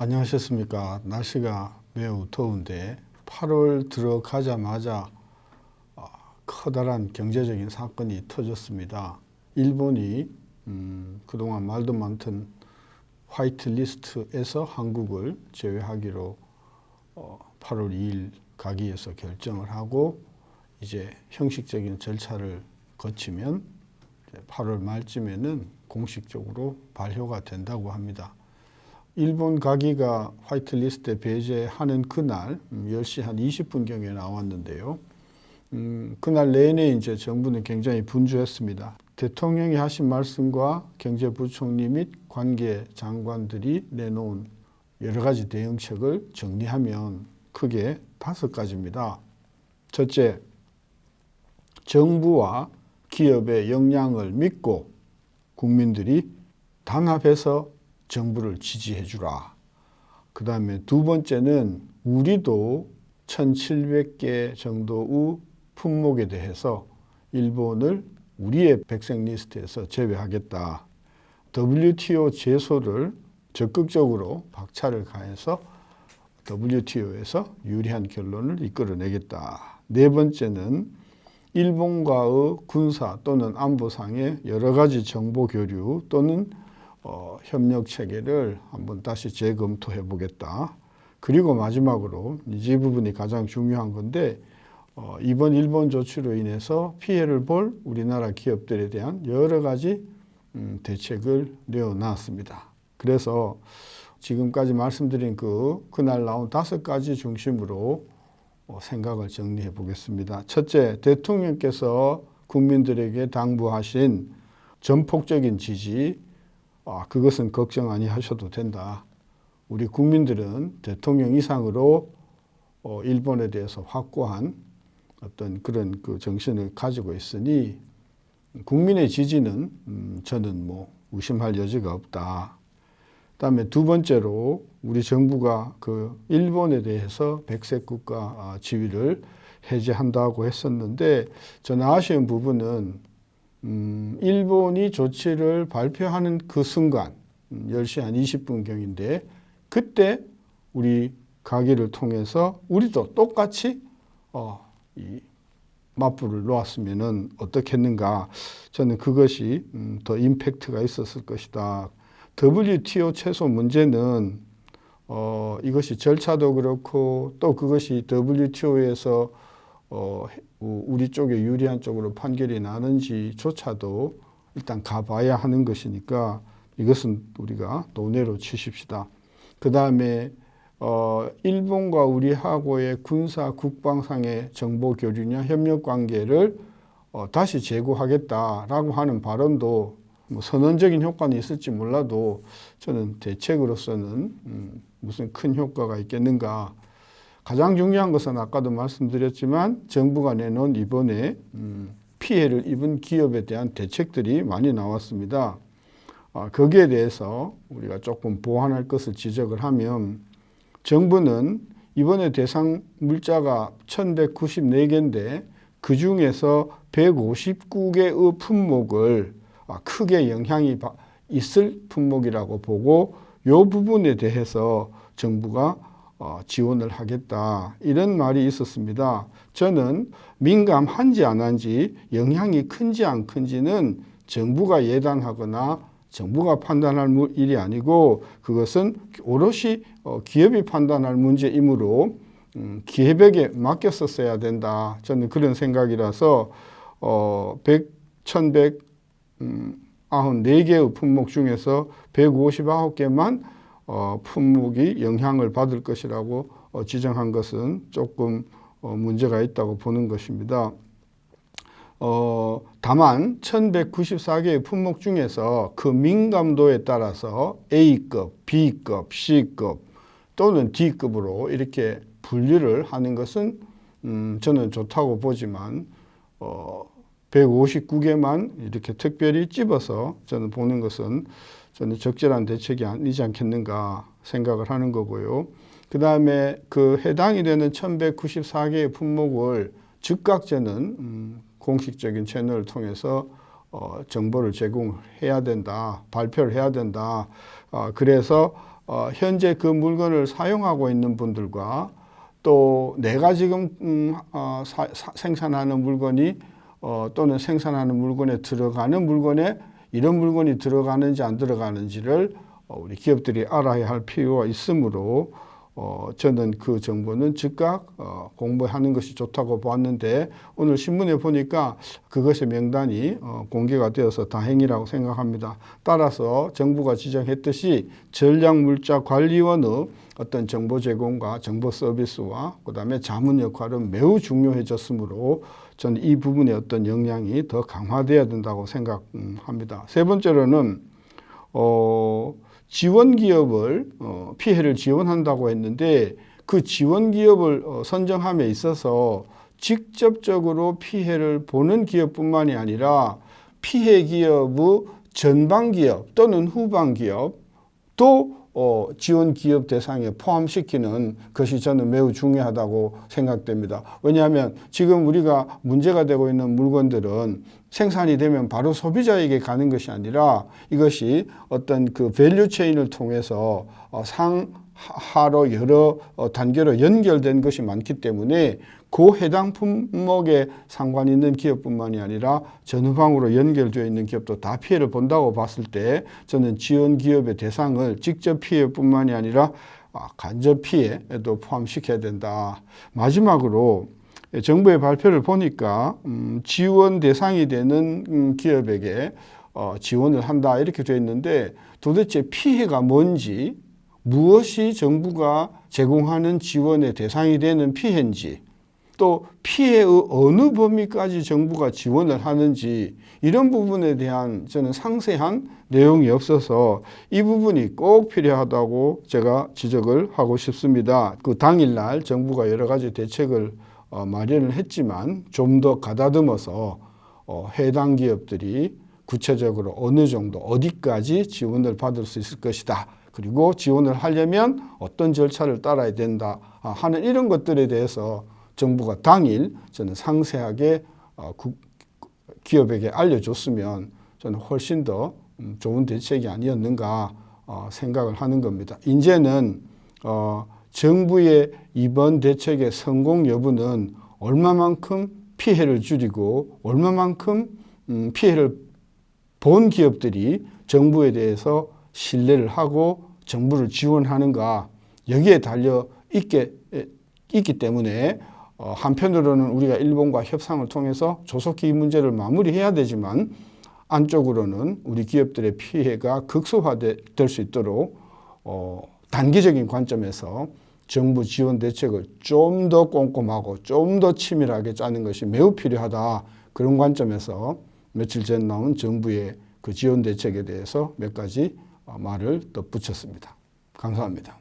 안녕하셨습니까? 날씨가 매우 더운데 8월 들어가자마자 커다란 경제적인 사건이 터졌습니다. 일본이 그동안 말도 많던 화이트리스트에서 한국을 제외하기로 8월 2일 가기에서 결정을 하고 이제 형식적인 절차를 거치면 8월 말쯤에는 공식적으로 발효가 된다고 합니다. 일본 가기가 화이트리스트에 배제하는 그날 10시 한 20분경에 나왔는데요. 그날 내내 이제 정부는 굉장히 분주했습니다. 대통령이 하신 말씀과 경제부총리 및 관계 장관들이 내놓은 여러 가지 대응책을 정리하면 크게 5가지입니다. 첫째, 정부와 기업의 역량을 믿고 국민들이 단합해서 정부를 지지해 주라. 그 다음에 두 번째는 우리도 1700개 정도의 품목에 대해서 일본을 우리의 백색리스트에서 제외하겠다. WTO 제소를 적극적으로 박차를 가해서 WTO에서 유리한 결론을 이끌어내겠다. 네 번째는 일본과의 군사 또는 안보상의 여러 가지 정보 교류 또는 협력 체계를 한번 다시 재검토해 보겠다. 그리고 마지막으로 이 부분이 가장 중요한 건데 이번 일본 조치로 인해서 피해를 볼 우리나라 기업들에 대한 여러 가지 대책을 내어놨습니다. 그래서 지금까지 말씀드린 그날 나온 5가지 중심으로 생각을 정리해 보겠습니다. 첫째, 대통령께서 국민들에게 당부하신 전폭적인 지지, 그것은 걱정 아니하셔도 된다. 우리 국민들은 대통령 이상으로 일본에 대해서 확고한 어떤 그런 정신을 가지고 있으니 국민의 지지는 저는 의심할 여지가 없다. 그다음에 두 번째로 우리 정부가 일본에 대해서 백색 국가 지위를 해제한다고 했었는데 저는 아쉬운 부분은 일본이 조치를 발표하는 그 순간 10시 한 20분경인데 그때 우리 가기를 통해서 우리도 똑같이 이 맞불을 놓았으면 어떻겠는가. 저는 그것이 더 임팩트가 있었을 것이다. WTO 최소 문제는 이것이 절차도 그렇고 또 그것이 WTO에서 우리 쪽에 유리한 쪽으로 판결이 나는지조차도 일단 가봐야 하는 것이니까 이것은 우리가 논외로 치십시다. 그 다음에 일본과 우리하고의 군사 국방상의 정보 교류냐 협력 관계를 다시 재고하겠다라고 하는 발언도 선언적인 효과는 있을지 몰라도 저는 대책으로서는 무슨 큰 효과가 있겠는가. 가장 중요한 것은 아까도 말씀드렸지만 정부가 내놓은 이번에 피해를 입은 기업에 대한 대책들이 많이 나왔습니다. 거기에 대해서 우리가 조금 보완할 것을 지적을 하면 정부는 이번에 대상 물자가 1194개인데 그 중에서 159개의 품목을 크게 영향이 있을 품목이라고 보고 이 부분에 대해서 정부가 지원을 하겠다 이런 말이 있었습니다. 저는 민감한지 안 한지 영향이 큰지 안 큰지는 정부가 예단하거나 정부가 판단할 일이 아니고 그것은 오롯이 기업이 판단할 문제이므로 기업에게 맡겼었어야 된다. 저는 그런 생각이라서 1194개의 품목 중에서 159개만 품목이 영향을 받을 것이라고 지정한 것은 조금 문제가 있다고 보는 것입니다. 다만 1194개의 품목 중에서 그 민감도에 따라서 A급, B급, C급 또는 D급으로 이렇게 분류를 하는 것은 저는 좋다고 보지만 159개만 이렇게 특별히 집어서 저는 보는 것은 저는 적절한 대책이 아니지 않겠는가 생각을 하는 거고요. 그 다음에 해당이 되는 1194개의 품목을 즉각 저는 공식적인 채널을 통해서 정보를 제공해야 된다, 발표를 해야 된다. 그래서 현재 그 물건을 사용하고 있는 분들과 또 내가 지금 생산하는 물건이 또는 생산하는 물건에 들어가는 물건에 이런 물건이 들어가는지 안 들어가는지를 우리 기업들이 알아야 할 필요가 있으므로 저는 그 정보는 즉각 공부하는 것이 좋다고 보았는데 오늘 신문에 보니까 그것의 명단이 공개가 되어서 다행이라고 생각합니다. 따라서 정부가 지정했듯이 전략물자관리원의 어떤 정보 제공과 정보 서비스와 그다음에 자문 역할은 매우 중요해졌으므로 저는 이 부분의 어떤 역량이 더 강화되어야 된다고 생각합니다. 세 번째로는 지원기업을 피해를 지원한다고 했는데 그 지원기업을 선정함에 있어서 직접적으로 피해를 보는 기업뿐만이 아니라 피해 기업의 전방기업 또는 후방기업도 지원기업 대상에 포함시키는 것이 저는 매우 중요하다고 생각됩니다. 왜냐하면 지금 우리가 문제가 되고 있는 물건들은 생산이 되면 바로 소비자에게 가는 것이 아니라 이것이 어떤 그 밸류 체인을 통해서 상하로 여러 단계로 연결된 것이 많기 때문에 그 해당 품목에 상관 있는 기업뿐만이 아니라 전후방으로 연결되어 있는 기업도 다 피해를 본다고 봤을 때 저는 지원 기업의 대상을 직접 피해뿐만이 아니라 간접 피해에도 포함시켜야 된다. 마지막으로 정부의 발표를 보니까 지원 대상이 되는 기업에게 지원을 한다 이렇게 되어 있는데 도대체 피해가 뭔지 무엇이 정부가 제공하는 지원의 대상이 되는 피해인지 또 피해의 어느 범위까지 정부가 지원을 하는지 이런 부분에 대한 저는 상세한 내용이 없어서 이 부분이 꼭 필요하다고 제가 지적을 하고 싶습니다. 그 당일날 정부가 여러 가지 대책을 마련을 했지만 좀 더 가다듬어서 해당 기업들이 구체적으로 어느 정도 어디까지 지원을 받을 수 있을 것이다. 그리고 지원을 하려면 어떤 절차를 따라야 된다 하는 이런 것들에 대해서 정부가 당일 저는 상세하게 기업에게 알려줬으면 저는 훨씬 더 좋은 대책이 아니었는가 생각을 하는 겁니다. 이제는 정부의 이번 대책의 성공 여부는 얼마만큼 피해를 줄이고 얼마만큼 피해를 본 기업들이 정부에 대해서 신뢰를 하고 정부를 지원하는가 여기에 달려 있기 때문에 한편으로는 우리가 일본과 협상을 통해서 조속히 이 문제를 마무리해야 되지만 안쪽으로는 우리 기업들의 피해가 극소화될 수 있도록 단기적인 관점에서 정부 지원 대책을 좀 더 꼼꼼하고 좀 더 치밀하게 짜는 것이 매우 필요하다. 그런 관점에서 며칠 전 나온 정부의 그 지원 대책에 대해서 몇 가지 말을 덧붙였습니다. 감사합니다.